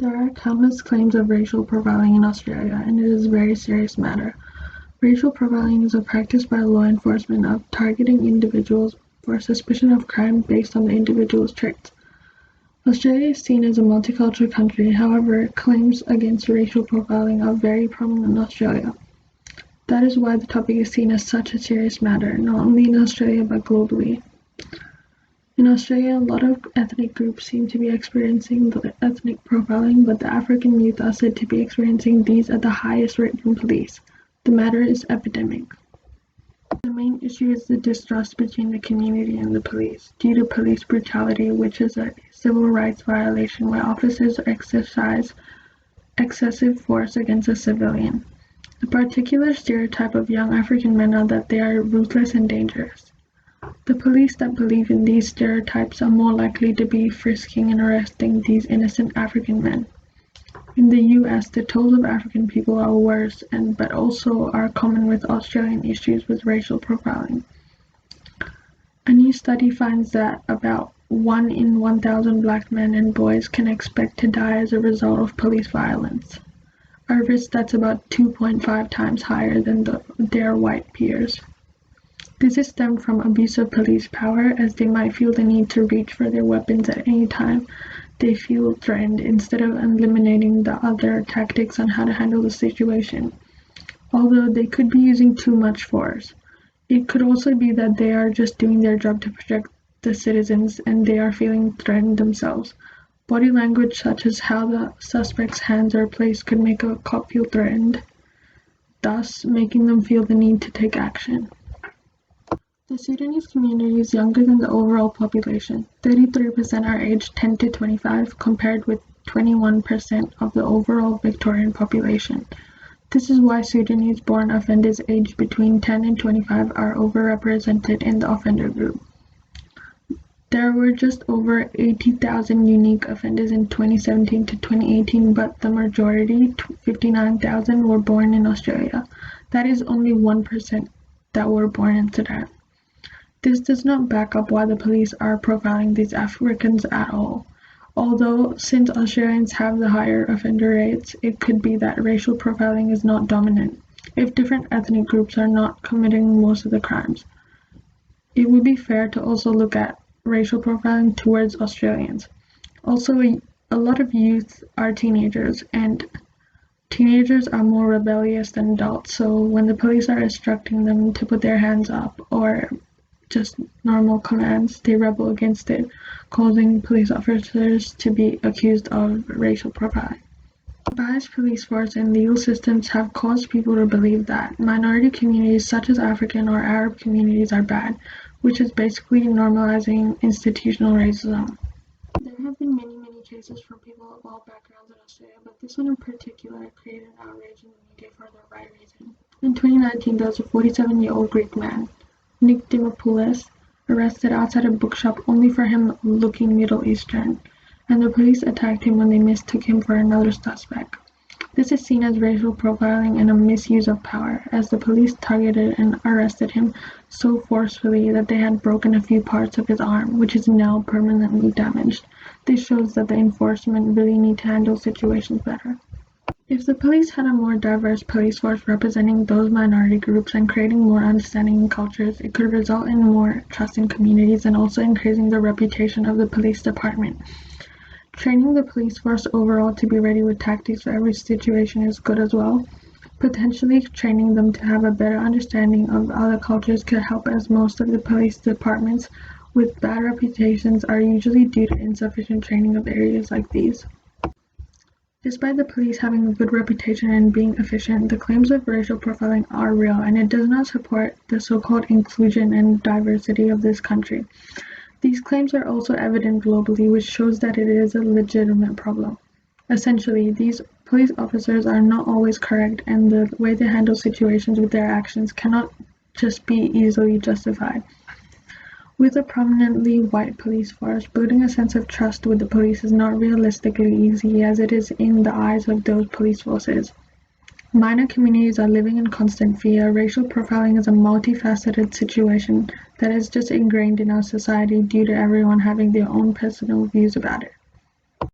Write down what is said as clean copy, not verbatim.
There are countless claims of racial profiling in Australia, and it is a very serious matter. Racial profiling is a practice by law enforcement of targeting individuals for suspicion of crime based on the individual's traits. Australia is seen as a multicultural country, however, claims against racial profiling are very prominent in Australia. That is why the topic is seen as such a serious matter, not only in Australia but globally. In Australia, a lot of ethnic groups seem to be experiencing the ethnic profiling, but the African youth are said to be experiencing these at the highest rate from police. The matter is epidemic. The main issue is the distrust between the community and the police, due to police brutality, which is a civil rights violation where officers exercise excessive force against a civilian. The particular stereotype of young African men are that they are ruthless and dangerous. The police that believe in these stereotypes are more likely to be frisking and arresting these innocent African men. In the US, the tolls of African people are worse but also are common with Australian issues with racial profiling. A new study finds that about 1 in 1,000 black men and boys can expect to die as a result of police violence, a risk that's about 2.5 times higher than their white peers. This is stemmed from abuse of police power, as they might feel the need to reach for their weapons at any time they feel threatened, instead of eliminating the other tactics on how to handle the situation. Although they could be using too much force, it could also be that they are just doing their job to protect the citizens and they are feeling threatened themselves. Body language such as how the suspect's hands are placed could make a cop feel threatened, thus making them feel the need to take action. The Sudanese community is younger than the overall population. 33% are aged 10 to 25, compared with 21% of the overall Victorian population. This is why Sudanese-born offenders aged between 10 and 25 are overrepresented in the offender group. There were just over 80,000 unique offenders in 2017 to 2018, but the majority, 59,000, were born in Australia. That is only 1% that were born in Sudan. This does not back up why the police are profiling these Africans at all. Although, since Australians have the higher offender rates, it could be that racial profiling is not dominant, if different ethnic groups are not committing most of the crimes. It would be fair to also look at racial profiling towards Australians. Also, a lot of youth are teenagers, and teenagers are more rebellious than adults, so when the police are instructing them to put their hands up or just normal commands, they rebel against it, causing police officers to be accused of racial profiling. Biased police force and legal systems have caused people to believe that minority communities such as African or Arab communities are bad, which is basically normalizing institutional racism. There have been many cases from people of all backgrounds in Australia, but this one in particular created an outrage in the media for the right reason. In 2019, there was a 47-year-old Greek man, Nick Dimopoulos, arrested outside a bookshop only for him looking Middle Eastern, and the police attacked him when they mistook him for another suspect. This is seen as racial profiling and a misuse of power, as the police targeted and arrested him so forcefully that they had broken a few parts of his arm, which is now permanently damaged. This shows that the enforcement really need to handle situations better. If the police had a more diverse police force representing those minority groups and creating more understanding in cultures, it could result in more trust in communities and also increasing the reputation of the police department. Training the police force overall to be ready with tactics for every situation is good as well. Potentially training them to have a better understanding of other cultures could help, as most of the police departments with bad reputations are usually due to insufficient training of areas like these. Despite the police having a good reputation and being efficient, the claims of racial profiling are real, and it does not support the so-called inclusion and diversity of this country. These claims are also evident globally, which shows that it is a legitimate problem. Essentially, these police officers are not always correct, and the way they handle situations with their actions cannot just be easily justified. With a prominently white police force, building a sense of trust with the police is not realistically easy, as it is in the eyes of those police forces. Minor communities are living in constant fear. Racial profiling is a multifaceted situation that is just ingrained in our society due to everyone having their own personal views about it.